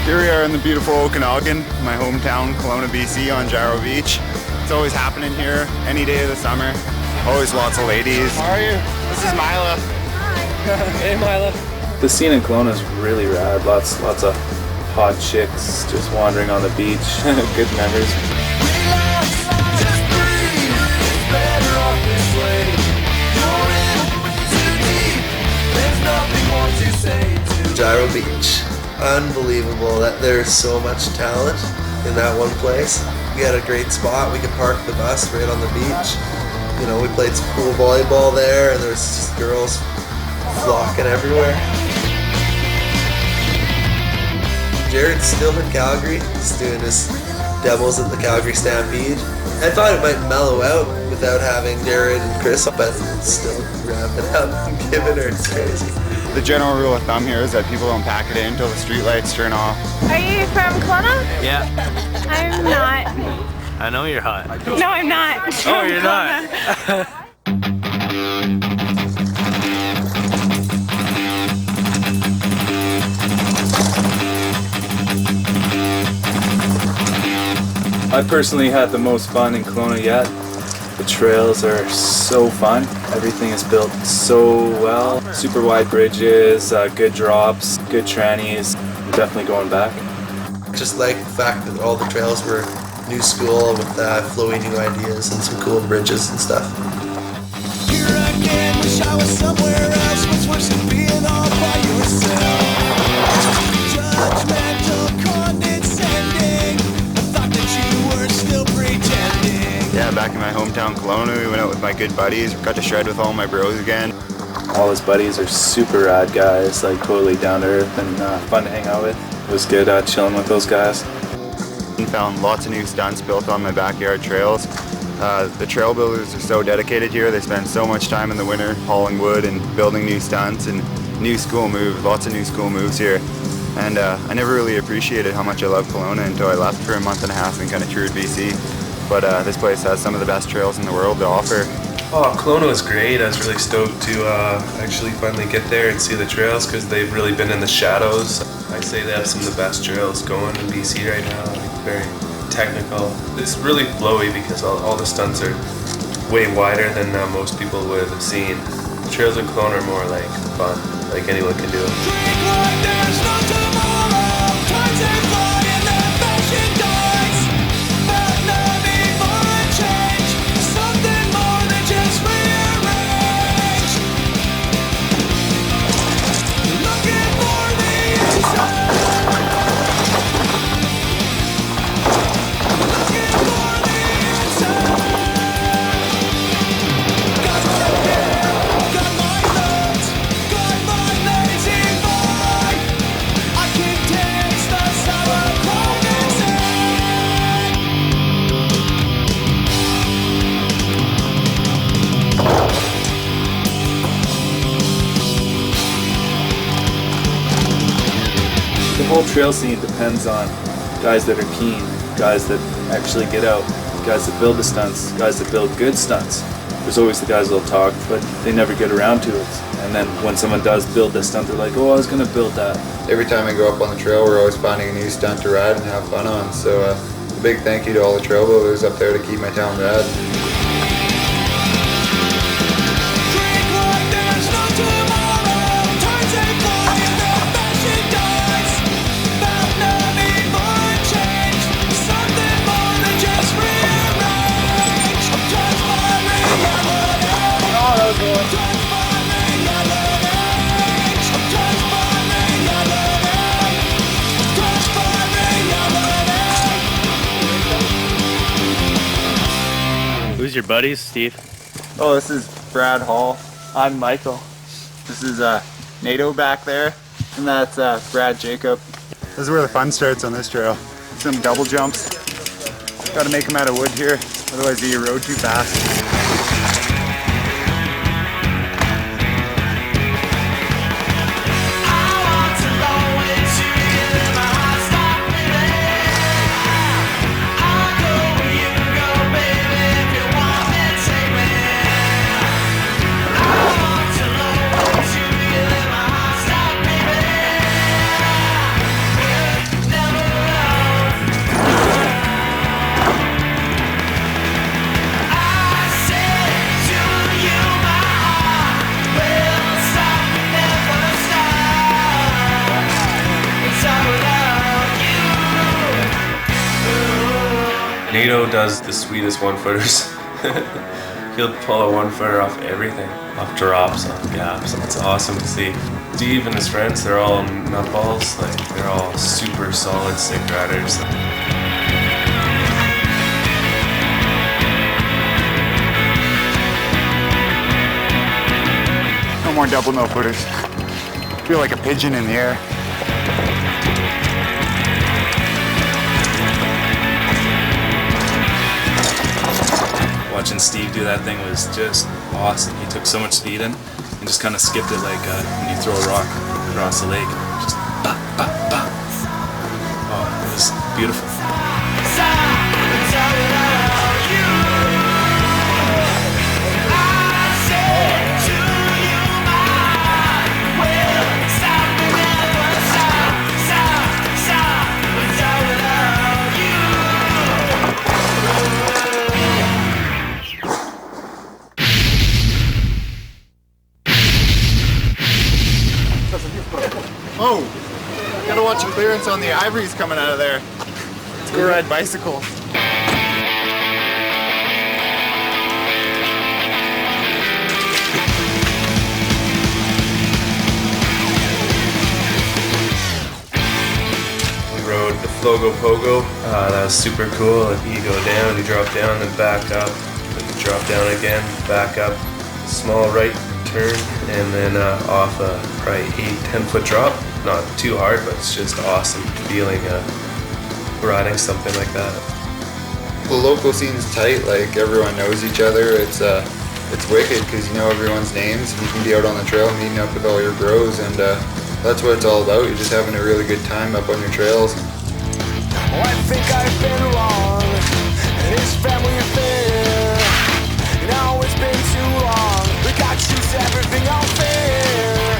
Here we are in the beautiful Okanagan, my hometown, Kelowna, BC, on Gyro Beach. It's always happening here, any day of the summer. Always lots of ladies. How are you? This is Mila. Hi. Hey, Mila. The scene in Kelowna is really rad. Lots of hot chicks just wandering on the beach. Good memories. Gyro Beach. Unbelievable that there's so much talent in that one place. We had a great spot. We could park the bus right on the beach. You know, we played some pool volleyball there, and there's just girls flocking everywhere. Jared's still in Calgary. He's doing his demos at the Calgary Stampede. I thought it might mellow out without having Jared and Chris, but it's still ramping up and giving her. It's crazy. The general rule of thumb here is that people don't pack it in until the street lights turn off. Are you from Kelowna? Yeah. I'm not. I know you're hot. No, I'm not. Oh, you're not. I personally had the most fun in Kelowna yet. The trails are so fun. Everything is built so well. Super wide bridges, good drops, good trannies. I'm definitely going back. Just like the fact that all the trails were new school with flowy new ideas and some cool bridges and stuff. Here again, wish I was somewhere else. What's worse than being all by yourself? Judgmental, condescending. I thought that you were still pretending. Yeah, back in my hometown, Kelowna, we went out with my good buddies. Got to shred with all my bros again. All his buddies are super rad guys, like totally down to earth and fun to hang out with. It was good chilling with those guys. Found lots of new stunts built on my backyard trails. The trail builders are so dedicated here. They spend so much time in the winter hauling wood and building new stunts and new school moves, lots of new school moves here. And I never really appreciated how much I loved Kelowna until I left for a month and a half and kind of toured BC. But this place has some of the best trails in the world to offer. Oh, Kelowna was great. I was really stoked to actually finally get there and see the trails because they've really been in the shadows. I'd say they have some of the best trails going in BC right now. Very technical. It's really flowy because all the stunts are way wider than most people would have seen. The trails in Kelowna are more like fun, like anyone can do it. The whole trail scene depends on guys that are keen, guys that actually get out, guys that build the stunts, guys that build good stunts. There's always the guys that'll talk, but they never get around to it. And then when someone does build this stunt, they're like, oh, I was going to build that. Every time I go up on the trail, we're always finding a new stunt to ride and have fun on. So a big thank you to all the trail builders up there to keep my town rad. Who's your buddies, Steve? Oh, this is Brad Hall. I'm Michael. This is Nato back there, and that's Brad Jacob. This is where the fun starts on this trail. Some double jumps. Got to make them out of wood here, otherwise you erode too fast. Now Nato does the sweetest one-footers. He'll pull a one-footer off everything, off drops, off gaps. It's awesome to see. Steve and his friends, they're all nutballs. Like, they're all super solid, sick riders. No more double no footers. Feel like a pigeon in the air. Watching Steve do that thing was just awesome. He took so much speed in and just kind of skipped it like when you throw a rock across the lake. Just bah, bah, bah. Oh, it was beautiful. Oh, gotta watch the clearance on the ivories coming out of there. Let's go ride bicycles. We rode the Flogo Pogo. That was super cool. You go down, you drop down, then back up, then you drop down again, back up, small right turn, and then off a probably 8-10 foot drop. Not too hard, but it's just awesome feeling riding something like that. The local scene's tight, like everyone knows each other. It's wicked because you know everyone's names and you can be out on the trail meeting up with all your bros, and that's what it's all about. You're just having a really good time up on your trails. Oh, I think I've been wrong. It's family affair. Now it's been too long. We got to choose everything unfair.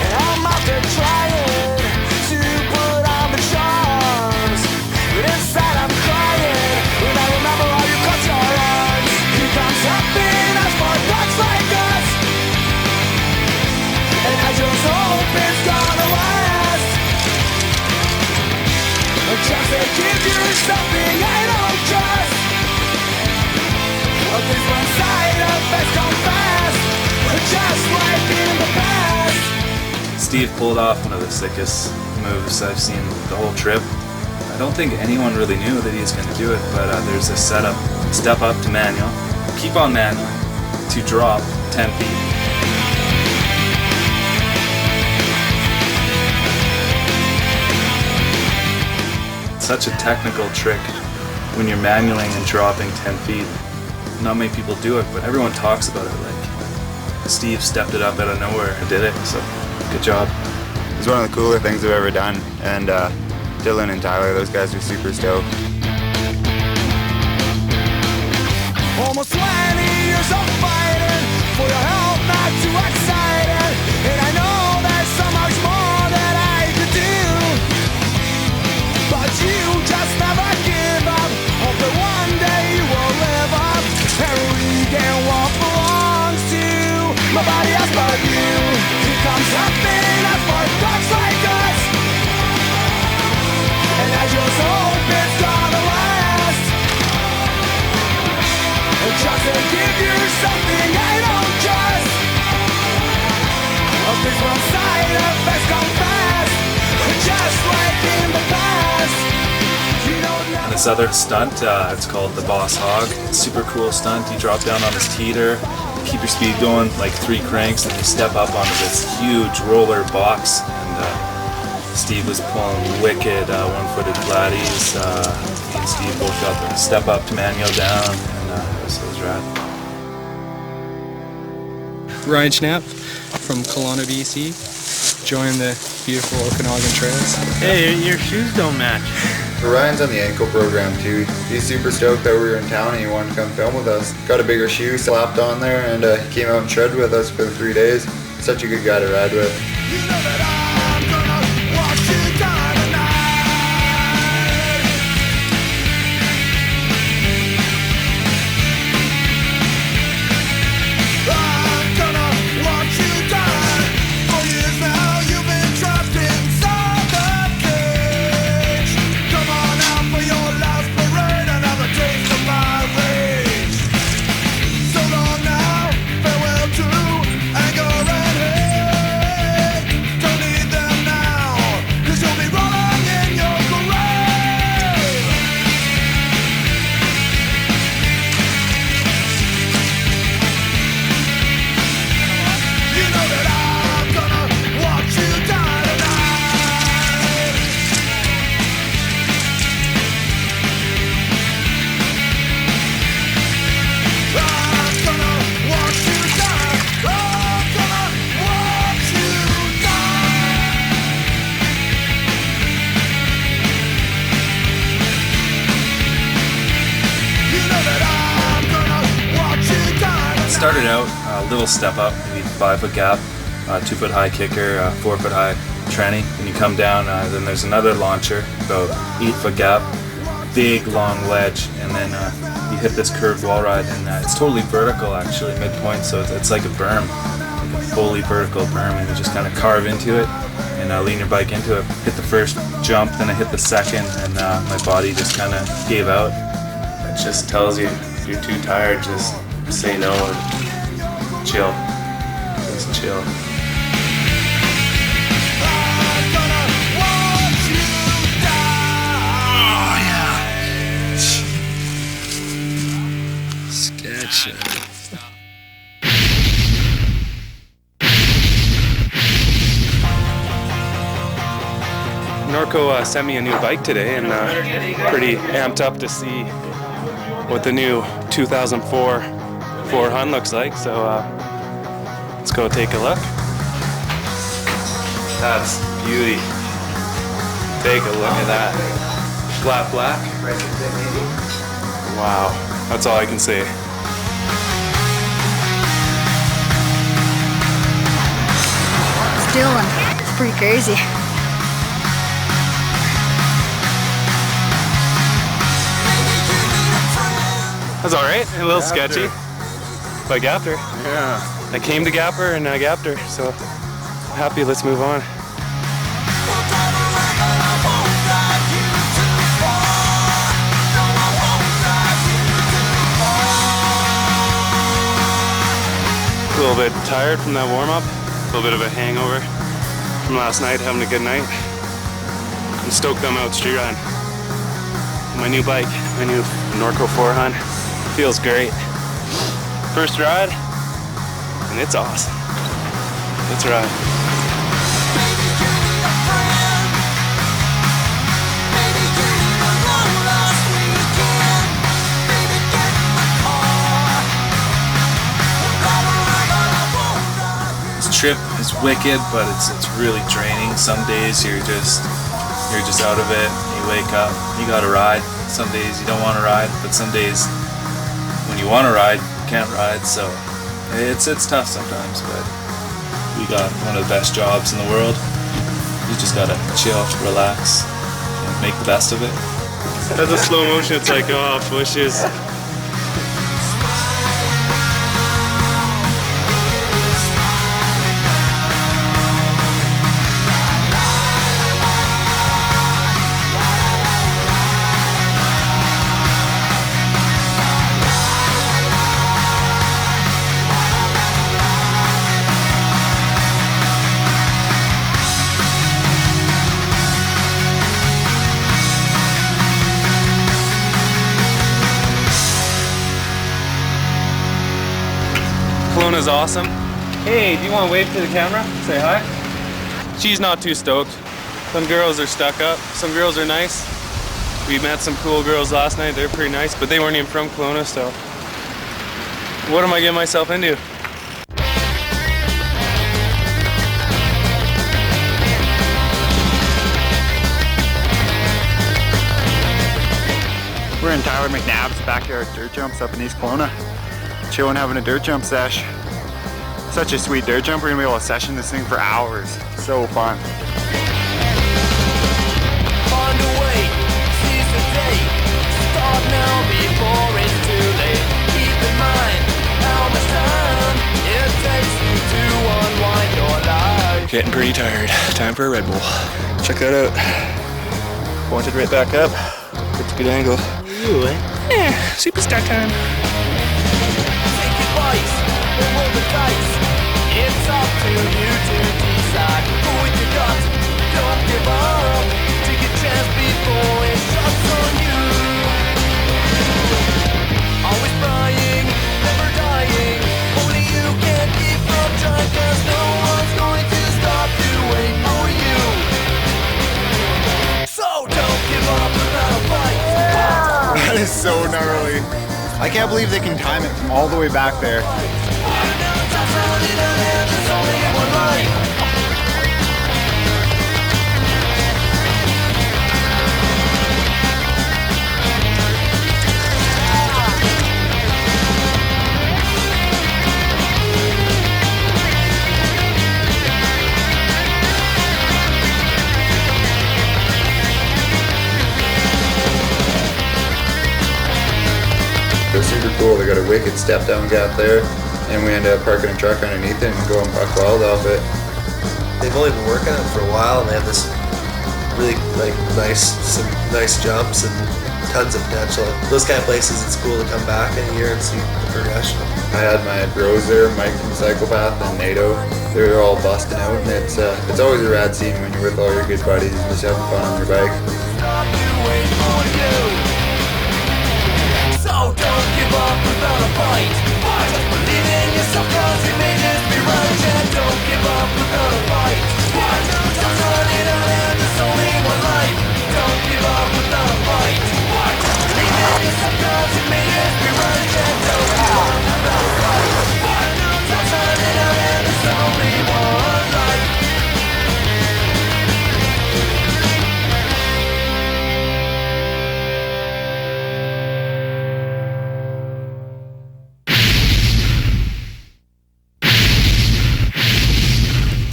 And I'm out there trying to put on the charms, but inside I'm crying when I remember all you cut your arms. He comes up in us for bucks like us, and I just hope it's gonna last. Just to give you something I don't trust. This one side effects come fast, just like in the past. Steve pulled off one of the sickest moves I've seen the whole trip. I don't think anyone really knew that he was going to do it, but there's a setup, step up to manual, keep on manual, to drop 10 feet. Such a technical trick when you're manualing and dropping 10 feet. Not many people do it, but everyone talks about it. Like, Steve stepped it up out of nowhere and did it, so good job. It's one of the cooler things I've ever done, and Dylan and Tyler, those guys are super stoked. Almost 20 years of fighting for your health, not too excited. And I know there's so much more that I could do, but you just never give up. Hope that one day you will live up and regain what belongs to nobody else but you. He comes up in us for bucks like us, and I just hope it's gonna last. Just to give you something I don't trust. This one side effects come fast, just like in the past. You know, And this other stunt, it's called the Boss Hog. Super cool stunt. You drop down on this teeter, keep your speed going like 3 cranks, and you step up onto this huge roller box. And Steve was pulling wicked one-footed flatties. Me and Steve both got the step up to manual down, and it was rad. Ryan Schnepf from Kelowna, BC. Join the beautiful Okanagan trails. Hey, your shoes don't match. Ryan's on the ankle program too. He's super stoked that we were in town and he wanted to come film with us. Got a bigger shoe slapped on there, and he came out and shredded with us for the 3 days. Such a good guy to ride with. you know that I'm gonna watch you die tonight. I'm gonna watch you die. For years now you've been trapped inside the cage. Come on out for your last parade, another day started out a little step up, maybe 5 foot gap, 2 foot high kicker, 4 foot high tranny. Then you come down, then there's another launcher, about 8 foot gap, big long ledge, and then you hit this curved wall ride, and it's totally vertical actually, midpoint, so it's like a berm, like a fully vertical berm, and you just kind of carve into it and lean your bike into it. Hit the first jump, then I hit the second, and my body just kind of gave out. It just tells you if you're too tired, just say no and chill. Just chill. Sketchy. Norco sent me a new bike today, and pretty amped up to see what the new 2004 400 looks like. So let's go take a look. That's beauty. Take a look at that. Flat black. Wow, that's all I can say. It's Dylan. It's pretty crazy. That's all right. A little sketchy, but I gapped her. Yeah. I came to gap her and I gapped her, so happy. Let's move on. A little bit tired from that warm-up, a little bit of a hangover from last night, having a good night. I'm stoked I'm out street riding. My new bike, my new Norco 400, feels great. First ride, and it's awesome. Let's ride. Trip is wicked, but it's really draining. Some days you're just out of it. You wake up, you gotta ride. Some days you don't want to ride, but some days when you want to ride, you can't ride. So it's tough sometimes, but we got one of the best jobs in the world. You just gotta chill, relax, and make the best of it. As a slow motion, it's like, oh, bushes. Kelowna's awesome. Hey, do you want to wave to the camera? Say hi. She's not too stoked. Some girls are stuck up. Some girls are nice. We met some cool girls last night. They're pretty nice, but they weren't even from Kelowna, so what am I getting myself into? We're in Tyler McNabb's backyard dirt jumps up in East Kelowna. Chilling, having a dirt jump sesh. Such a sweet dirt jump. We're gonna be able to session this thing for hours. So fun. On the way, seize the day. Start now before it's too late. Keep in mind how much time it takes you to unwind your life. Getting pretty tired. Time for a Red Bull. Check that out. Pointed right back up. Gets a good angle. You, eh? Yeah, superstar time. Take advice and roll the dice. It's up to you to decide. Go with your gut, don't give up. Take a chance before it shuts on you. Always trying, never dying. Only you can keep from trying, 'cause no one's going to stop to wait for you. So don't give up without a fight. That is so gnarly. I can't believe they can time it from all the way back there. super cool. They got a wicked step down gap there, and we end up parking a truck underneath it and going buck wild off it. They've only been working on it for a while, and they have this really some nice jumps and tons of potential. Those kind of places, it's cool to come back in a year and see the progression. I had my bros there, Mike from Psychopath and Nato. They were all busting out, and it's always a rad scene when you're with all your good buddies and just having fun on your bike. So don't give up without a fight. Just believe in yourself, cause you may just be right. Yeah, don't give up without a fight. Just run it out and there's only one life. Don't give up without a fight. Just believe in yourself, cause you may just be right. Yeah, don't give up without a fight. Just run it out and there's only one life.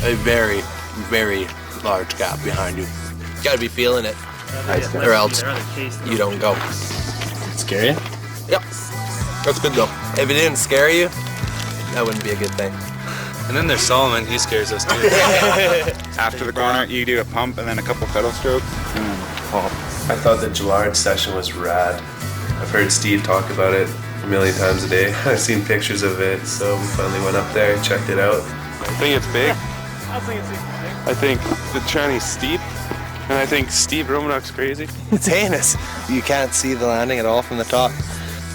A very, very large gap behind you. You gotta be feeling it, or else you don't go. Scary? Yep. That's good though. If it didn't scare you, that wouldn't be a good thing. And then there's Solomon, he scares us too. After the corner, you do a pump and then a couple pedal strokes. I thought the Gillard session was rad. I've heard Steve talk about it a million times a day. I've seen pictures of it, so we finally went up there and checked it out. I think it's big. I think the tranny's steep, and I think Steve Romanuik's crazy. It's heinous. You can't see the landing at all from the top.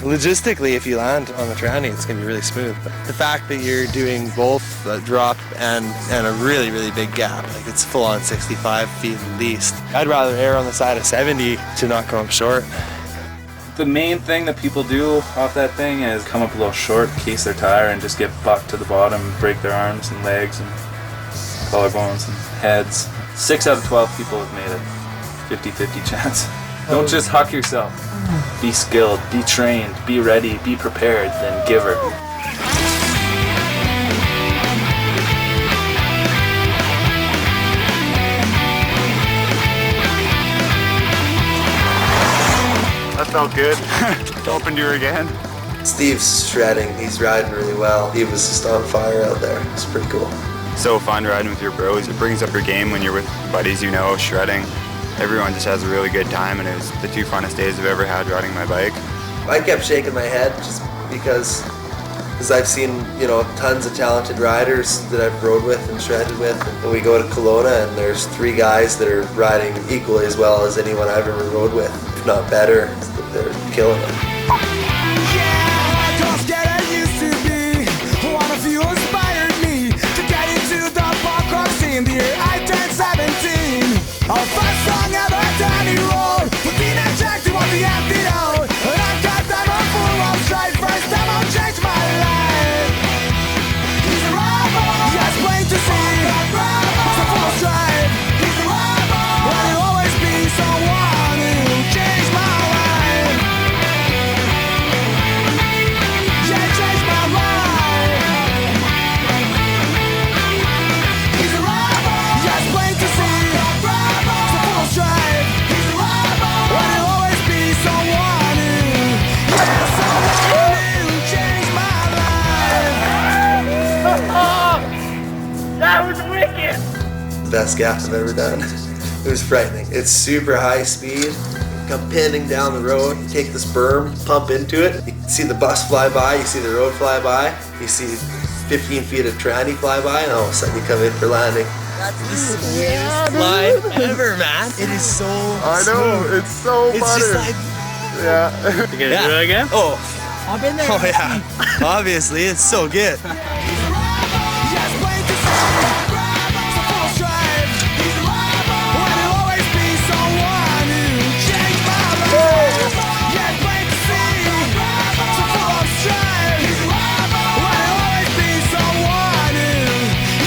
Logistically, if you land on the tranny, it's going to be really smooth. But the fact that you're doing both the drop and a really, really big gap, like it's full on 65 feet at least. I'd rather err on the side of 70 to not come up short. The main thing that people do off that thing is come up a little short, case their tire, and just get bucked to the bottom, break their arms and legs and collarbones and heads. 6 out of 12 people have made it. 50-50 chance. Don't just huck yourself. Be skilled, be trained, be ready, be prepared, then give her. That felt good. Open to her again. Steve's shredding. He's riding really well. He was just on fire out there. It's pretty cool. So fun riding with your bros. It brings up your game when you're with buddies you know, shredding. Everyone just has a really good time, and it was the 2 funnest days I've ever had riding my bike. I kept shaking my head just because I've seen, tons of talented riders that I've rode with and shredded with. And we go to Kelowna and there's 3 guys that are riding equally as well as anyone I've ever rode with, if not better. They're killing it. Yeah, just getting used to be one of you inspired me to get into the punk rock scene. The year I turned 17, our first song ever, Danny road. With teenage acting on the antidote, and I got them a full of strife. First time I'll change my life. He's a rival, yes, plain to see. It's a full strife. He's a rival, but he'll always be someone who changed my life. Yeah, changed my life. He's a rival, yes, plain to see. It's a full strife. He's a rival, but he'll always be someone who, yeah, someone who changed my life. That was wicked. Best gap I've ever done. It was frightening. It's super high speed. Come pinning down the road, you take this berm, pump into it. You see the bus fly by, you see the road fly by, you see 15 feet of tranny fly by, and all of a sudden you come in for landing. That's the smoothest line ever, man. It is so I know, smooth. it's so It's butter. just like, Yeah. You gonna do it again? oh. I've been there. Oh yeah, obviously, it's so good. Yes, plain to see. It's a full strife. He's a rival, but he'll always be someone who changed my life. Yes, plain to see. It's a full of strife. He's a rival, but he'll always be someone who,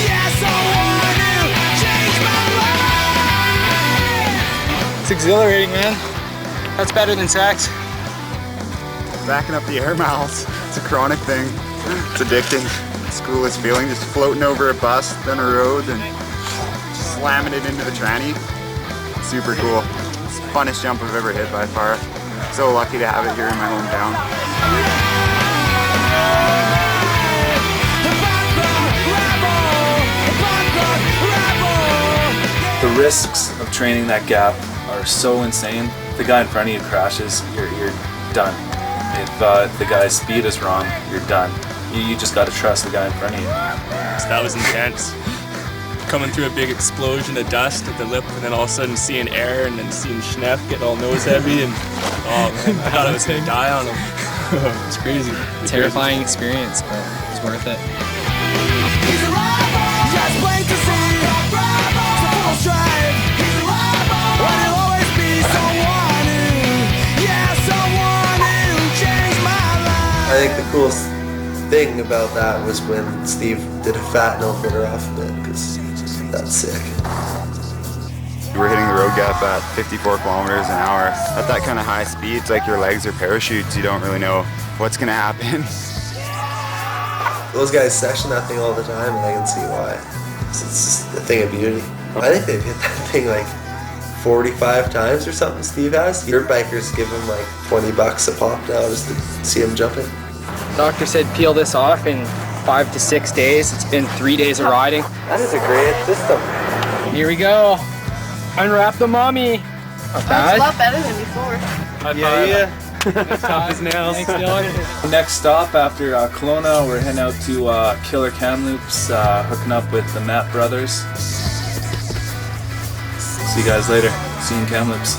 yeah, someone who changed my life. It's exhilarating, man. That's better than sex. Backing up the air miles. It's a chronic thing. It's addicting. It's the coolest feeling, just floating over a bus, then a road, and slamming it into the tranny. Super cool. It's the funnest jump I've ever hit by far. So lucky to have it here in my hometown. The risks of training that gap are so insane. If the guy in front of you crashes, you're done. If the guy's speed is wrong, you're done. You just got to trust the guy in front of you. That was intense. Coming through a big explosion of dust at the lip, and then all of a sudden seeing air, and then seeing Schnepf get all nose heavy, and oh man, I thought I was gonna die on him. It's crazy. Terrifying experience, but it's worth it. I think the coolest thing about that was when Steve did a fat no-footer off of it, because that's sick. We're hitting the road gap at 54 kilometers an hour. At that kind of high speed, it's like your legs are parachutes. You don't really know what's going to happen. Those guys session that thing all the time, and I can see why. It's just a thing of beauty. I think they've hit that thing like 45 times or something, Steve has. Dirt bikers give him like $20 a pop now just to see him jumping. Doctor said peel this off in 5 to 6 days. It's been 3 days of riding. That is a great system. Here we go. Unwrap the mommy. That's a lot better than before. Yeah. Tough as nails. Thanks, Dylan. Next stop after Kelowna, we're heading out to Killer Kamloops, hooking up with the Matt brothers. See you guys later. See you in Kamloops.